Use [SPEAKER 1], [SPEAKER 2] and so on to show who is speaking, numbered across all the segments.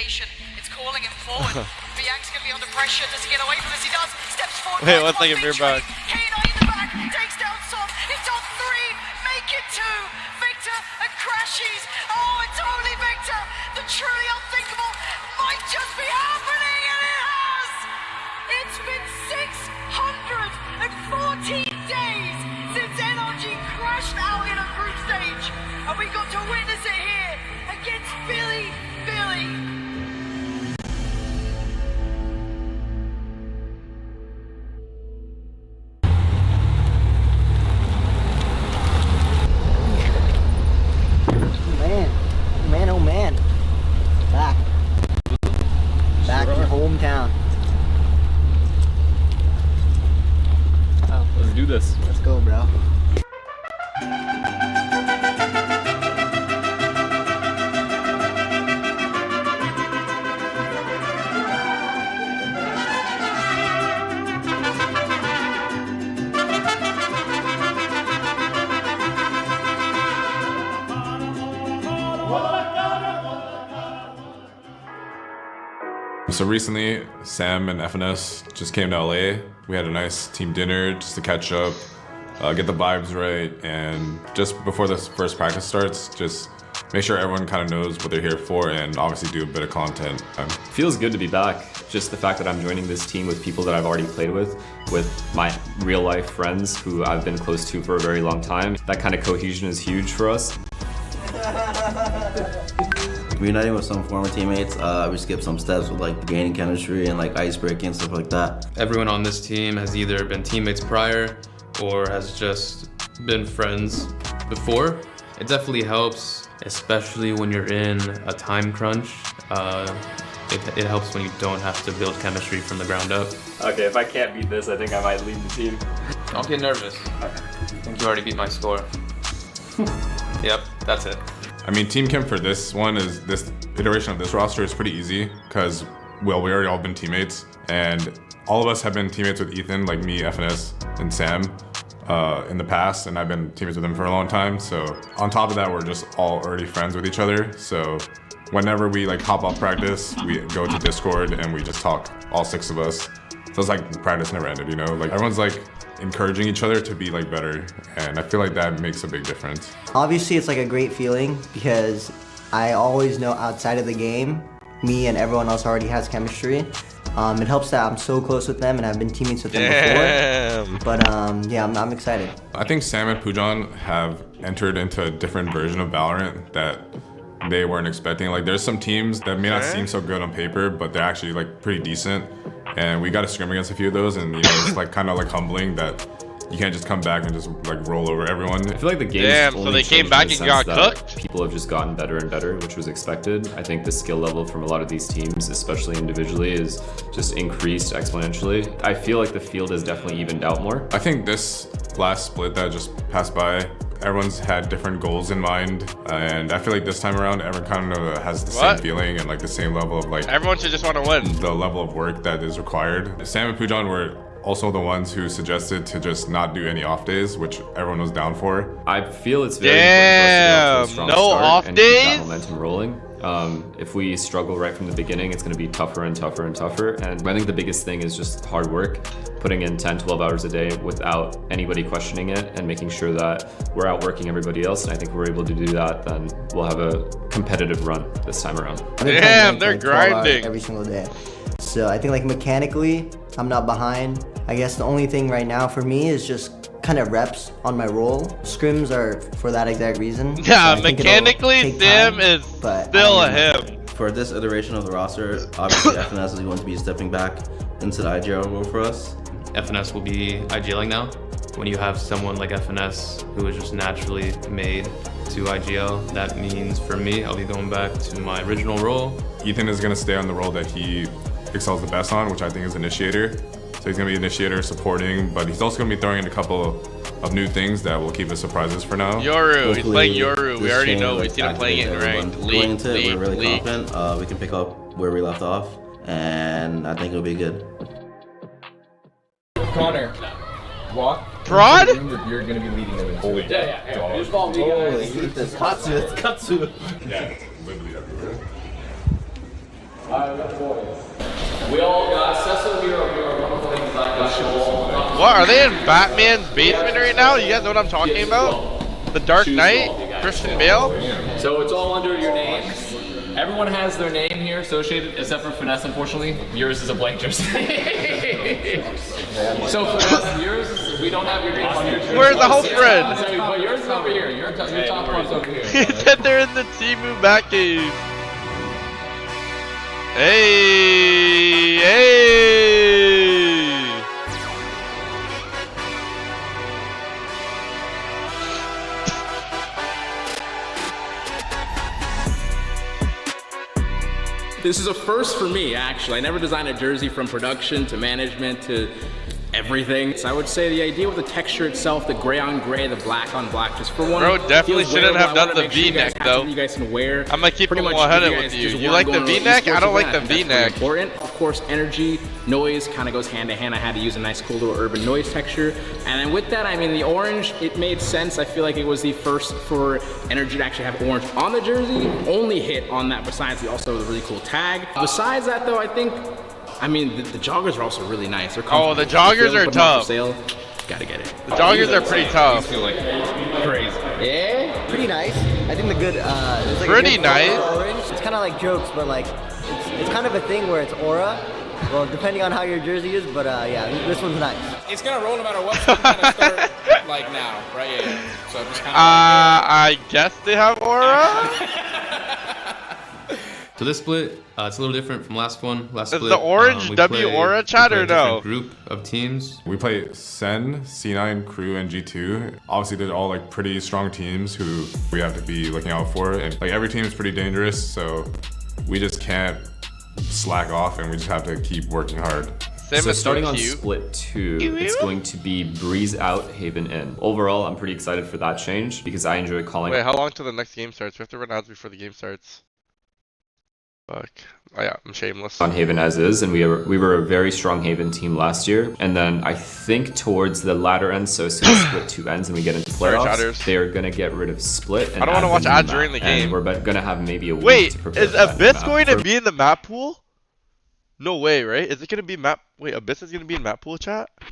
[SPEAKER 1] location. It's calling him forward. Bian's going to be under pressure. Does he get away from this? He does. Steps forward.
[SPEAKER 2] Wait, 1 second, beer back.
[SPEAKER 1] Kano in the back. Takes down s0m. It's on 3. Make it 2. Victor and crashes. Oh, it's only Victor. The truly unthinkable might just be happening, and it has. It's been 614 days since NRG crashed out in a group stage, and we got to witness it here against Billy.
[SPEAKER 3] Man, oh man. Back in hometown.
[SPEAKER 4] Let's do this.
[SPEAKER 3] Let's go, bro.
[SPEAKER 5] So recently, s0m and FNS just came to LA. We had a nice team dinner just to catch up, get the vibes right, and just before this first practice starts, just make sure everyone kind of knows what they're here for and obviously do a bit of content.
[SPEAKER 4] Feels good to be back. Just the fact that I'm joining this team with people that I've already played with my real life friends who I've been close to for a very long time. That kind of cohesion is huge for us.
[SPEAKER 6] Reuniting with some former teammates, we skipped some steps with like gaining chemistry and like ice breaking and stuff like that.
[SPEAKER 7] Everyone on this team has either been teammates prior or has just been friends before. It definitely helps, especially when you're in a time crunch. It helps when you don't have to build chemistry from the ground up.
[SPEAKER 4] Okay, if I can't beat this, I think I might leave the team.
[SPEAKER 7] Don't get nervous. I think you already beat my score. Yep, that's it.
[SPEAKER 5] I mean, Team Chem for this iteration of this roster is pretty easy because, well, we already all been teammates, and all of us have been teammates with Ethan, like me, FNS, and s0m in the past, and I've been teammates with him for a long time. So on top of that, we're just all already friends with each other. So whenever we like hop off practice, we go to Discord and we just talk, all 6 of us. So it's like practice never ended, you know? Like everyone's like encouraging each other to be like better, and I feel like that makes a big difference.
[SPEAKER 3] Obviously, it's like a great feeling because I always know outside of the game, me and everyone else already has chemistry. It helps that I'm so close with them and I've been teammates with them before. But yeah, I'm excited.
[SPEAKER 5] I think s0m and Pujan have entered into a different version of Valorant that they weren't expecting. Like there's some teams that may not seem so good on paper, but they're actually like pretty decent. And we got to scrim against a few of those, and you know, it's like kind of like humbling that you can't just come back and just like roll over everyone.
[SPEAKER 4] I feel like the game.
[SPEAKER 2] Damn, so they came back and got cooked?
[SPEAKER 4] People have just gotten better and better, which was expected. I think the skill level from a lot of these teams, especially individually, is just increased exponentially. I feel like the field has definitely evened out more.
[SPEAKER 5] I think this last split that just passed by, everyone's had different goals in mind, and I feel like this time around everyone kind of has the same feeling and like the same level of like
[SPEAKER 2] everyone should just want to win.
[SPEAKER 5] The level of work that is required. s0m and Pujan were also the ones who suggested to just not do any off days, which everyone was down for.
[SPEAKER 4] I feel it's very important for us to get off to a strong start
[SPEAKER 2] off
[SPEAKER 4] and
[SPEAKER 2] days?
[SPEAKER 4] keep that momentum rolling. If we struggle right from the beginning, it's going to be tougher and tougher and tougher. And I think the biggest thing is just hard work, putting in 10, 12 hours a day without anybody questioning it and making sure that we're outworking everybody else. And I think if we're able to do that, then we'll have a competitive run this time around.
[SPEAKER 2] Damn, they're grinding
[SPEAKER 3] every single day. So I think like mechanically, I'm not behind. I guess the only thing right now for me is just kind of reps on my role. Scrims are for that exact reason.
[SPEAKER 2] Yeah, so mechanically, s0m is still a him.
[SPEAKER 6] For this iteration of the roster, obviously FNS is going to be stepping back into the IGL role for us.
[SPEAKER 7] FNS will be IGLing now. When you have someone like FNS who is just naturally made to IGL, that means for me, I'll be going back to my original role.
[SPEAKER 5] Ethan is going to stay on the role that he excels the best on, which I think is initiator. So he's going to be initiator, supporting, but he's also going to be throwing in a couple of new things that will keep us surprises for now.
[SPEAKER 2] Yoru, he's playing Yoru. We already know. We've seen him playing it in ranked.
[SPEAKER 6] Going into it, we're really confident. We can pick up where we left off, and I think it'll be good.
[SPEAKER 8] Connor, walk.
[SPEAKER 2] Prod?
[SPEAKER 8] You're going to be leading them.
[SPEAKER 5] Holy
[SPEAKER 6] Holy, it's Katsu, it's Katsu.
[SPEAKER 5] Yeah, it's literally everywhere.
[SPEAKER 8] We all got s0m. We are wonderful things like
[SPEAKER 2] What, are they in Batman's basement right now? You guys know what I'm talking about? The Dark Knight? Christian Bale?
[SPEAKER 8] So it's all under your names. Everyone has their name here associated, except for Finesse, unfortunately. Yours is a blank jersey. So Finesse, yours, we don't have your name on your jersey.
[SPEAKER 2] Where's the whole friend?
[SPEAKER 8] But yours is over here. Your top one's over here.
[SPEAKER 2] He said they're in the Timu Batcave. Hey! Hey!
[SPEAKER 9] This is a first for me, actually. I never designed a jersey from production to management to everything. So I would say the idea with the texture itself, the gray on gray, the black on black, just for one.
[SPEAKER 2] Bro, definitely
[SPEAKER 9] feels
[SPEAKER 2] shouldn't
[SPEAKER 9] wearable.
[SPEAKER 2] have done
[SPEAKER 9] I wanna
[SPEAKER 2] the
[SPEAKER 9] make sure you guys
[SPEAKER 2] V-neck,
[SPEAKER 9] have
[SPEAKER 2] though.
[SPEAKER 9] something you guys can wear.
[SPEAKER 2] I'm gonna keep
[SPEAKER 9] Pretty
[SPEAKER 2] it
[SPEAKER 9] much
[SPEAKER 2] 100
[SPEAKER 9] you
[SPEAKER 2] with
[SPEAKER 9] guys
[SPEAKER 2] you.
[SPEAKER 9] just
[SPEAKER 2] You
[SPEAKER 9] wanna
[SPEAKER 2] like
[SPEAKER 9] go
[SPEAKER 2] the
[SPEAKER 9] on an
[SPEAKER 2] V-neck?
[SPEAKER 9] esports
[SPEAKER 2] I don't like
[SPEAKER 9] event.
[SPEAKER 2] the
[SPEAKER 9] That's pretty
[SPEAKER 2] V-neck.
[SPEAKER 9] important. Of course, energy, noise kind of goes hand in hand. I had to use a nice, cool little urban noise texture. And then with that, I mean, the orange, it made sense. I feel like it was the first for energy to actually have orange on the jersey. Only hit on that besides the really cool tag. Besides that, though, I think, I mean, the joggers are also really nice. They're
[SPEAKER 2] Oh, the
[SPEAKER 9] comfortable.
[SPEAKER 2] joggers are
[SPEAKER 9] Put them up for
[SPEAKER 2] tough.
[SPEAKER 9] sale. Gotta get it.
[SPEAKER 2] The joggers are pretty tough.
[SPEAKER 9] Crazy. Yeah?
[SPEAKER 3] Pretty nice. I think the good, it's like
[SPEAKER 2] Pretty
[SPEAKER 3] a good
[SPEAKER 2] nice.
[SPEAKER 3] orange. It's kind of like jokes, but like, it's kind of a thing where it's aura. Well, depending on how your jersey is, but yeah, this one's nice.
[SPEAKER 9] It's gonna roll no matter what, so kind of start like now, right? Yeah. So just kind of
[SPEAKER 2] I guess they have aura?
[SPEAKER 7] So this split, it's a little different from last one. Last
[SPEAKER 2] Is
[SPEAKER 7] split,
[SPEAKER 2] the orange
[SPEAKER 7] we
[SPEAKER 2] W
[SPEAKER 7] play-
[SPEAKER 2] aura
[SPEAKER 7] we
[SPEAKER 2] chat
[SPEAKER 7] play
[SPEAKER 2] or
[SPEAKER 7] a different
[SPEAKER 2] no?
[SPEAKER 7] Group of teams.
[SPEAKER 5] We play s0m, C9, Crew, and G2. Obviously, they're all like pretty strong teams who we have to be looking out for. And like every team is pretty dangerous, so we just can't slack off and we just have to keep working hard.
[SPEAKER 2] Sam
[SPEAKER 4] So
[SPEAKER 2] is
[SPEAKER 4] starting
[SPEAKER 2] so
[SPEAKER 4] on
[SPEAKER 2] cute.
[SPEAKER 4] split 2, it's going to be Breeze out, Haven in. Overall, I'm pretty excited for that change because I enjoy calling.
[SPEAKER 2] Wait, how long till the next game starts? We have to run ads before the game starts. Fuck. Oh yeah, I'm shameless.
[SPEAKER 4] On Haven as is, and we were a very strong Haven team last year. And then I think towards the latter end, so as soon as split 2 ends and we get into
[SPEAKER 2] Sorry,
[SPEAKER 4] playoffs,
[SPEAKER 2] chatters.
[SPEAKER 4] they are gonna get rid of split. And
[SPEAKER 2] I don't wanna
[SPEAKER 4] add
[SPEAKER 2] watch
[SPEAKER 4] the new
[SPEAKER 2] ads
[SPEAKER 4] map.
[SPEAKER 2] during the game.
[SPEAKER 4] And we're gonna have maybe a week
[SPEAKER 2] Wait,
[SPEAKER 4] to prepare
[SPEAKER 2] is
[SPEAKER 4] for that new
[SPEAKER 2] Abyss
[SPEAKER 4] map.
[SPEAKER 2] going to be in the map pool? No way, right? Is it gonna be map? Wait, Abyss is gonna be in map pool chat?
[SPEAKER 6] For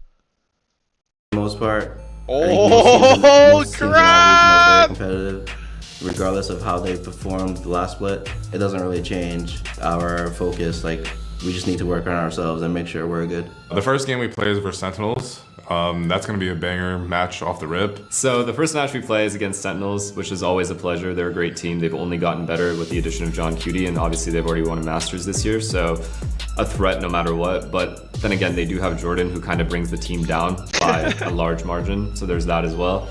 [SPEAKER 6] the most part.
[SPEAKER 2] Oh,
[SPEAKER 6] most teams in our region are
[SPEAKER 2] crap!
[SPEAKER 6] very competitive. Regardless of how they performed the last split, it doesn't really change our focus. Like, we just need to work on ourselves and make sure we're good.
[SPEAKER 5] The first game we play is versus Sentinels. That's gonna be a banger match off the rip.
[SPEAKER 4] So the first match we play is against Sentinels, which is always a pleasure. They're a great team. They've only gotten better with the addition of John Cutie, and obviously they've already won a Masters this year, so a threat no matter what. But then again, they do have Jordan, who kind of brings the team down by a large margin, so there's that as well.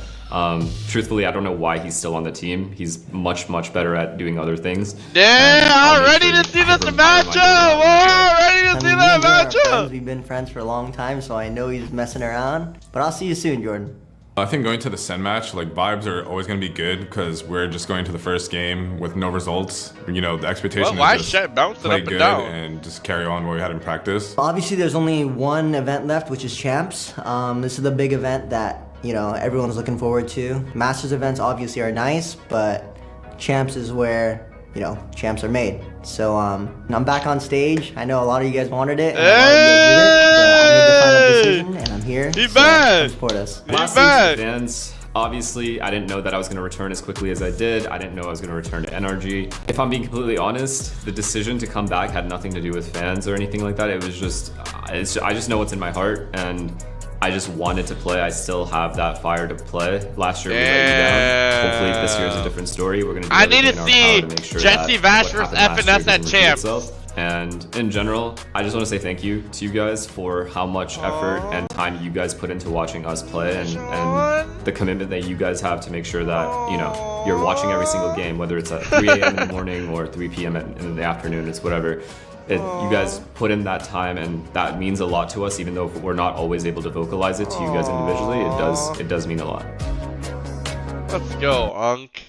[SPEAKER 4] Truthfully, I don't know why he's still on the team. He's much, much better at doing other things.
[SPEAKER 2] Yeah, I'm ready to see this matchup! Oh, ready to see that matchup!
[SPEAKER 3] We've been friends for a long time, so I know he's messing around. But I'll see you soon, Jordan.
[SPEAKER 5] I think going to the s0m match, like vibes are always gonna be good because we're just going to the first game with no results. You know, the expectation
[SPEAKER 2] Well, why
[SPEAKER 5] is just
[SPEAKER 2] shit bouncing
[SPEAKER 5] play
[SPEAKER 2] up and
[SPEAKER 5] good
[SPEAKER 2] down?
[SPEAKER 5] and just carry on what we had in practice.
[SPEAKER 3] Obviously, there's only one event left, which is Champs. This is the big event that, you know, everyone's looking forward to. Masters events obviously are nice, but Champs is where, you know, champs are made. So I'm back on stage. I know a lot of you guys wanted it, and a lot of you guys did it, but I made the final decision, and I'm here.
[SPEAKER 2] He's
[SPEAKER 3] so
[SPEAKER 2] back!
[SPEAKER 3] come support us.
[SPEAKER 4] Last
[SPEAKER 2] back!
[SPEAKER 4] week's fans, obviously, I didn't know that I was going to return as quickly as I did. I didn't know I was going to return to NRG. If I'm being completely honest, the decision to come back had nothing to do with fans or anything like that. It was just, I just know what's in my heart, and I just wanted to play. I still have that fire to play. Last year we let you down. Hopefully this year is a different story. We're going to do
[SPEAKER 2] I need
[SPEAKER 4] everything
[SPEAKER 2] to
[SPEAKER 4] in our
[SPEAKER 2] see
[SPEAKER 4] power to make sure
[SPEAKER 2] Jesse
[SPEAKER 4] that
[SPEAKER 2] Vash
[SPEAKER 4] what
[SPEAKER 2] versus
[SPEAKER 4] happened last
[SPEAKER 2] FNS
[SPEAKER 4] year
[SPEAKER 2] at
[SPEAKER 4] doesn't repeat
[SPEAKER 2] Champs.
[SPEAKER 4] itself. And in general, I just want to say thank you to you guys for how much effort and time you guys put into watching us play, and the commitment that you guys have to make sure that, you know, you're watching every single game, whether it's at 3 a.m. in the morning or 3 p.m. in the afternoon, it's whatever. You guys put in that time, and that means a lot to us, even though we're not always able to vocalize it to you guys individually. It does mean a lot.
[SPEAKER 2] Let's go, Unk.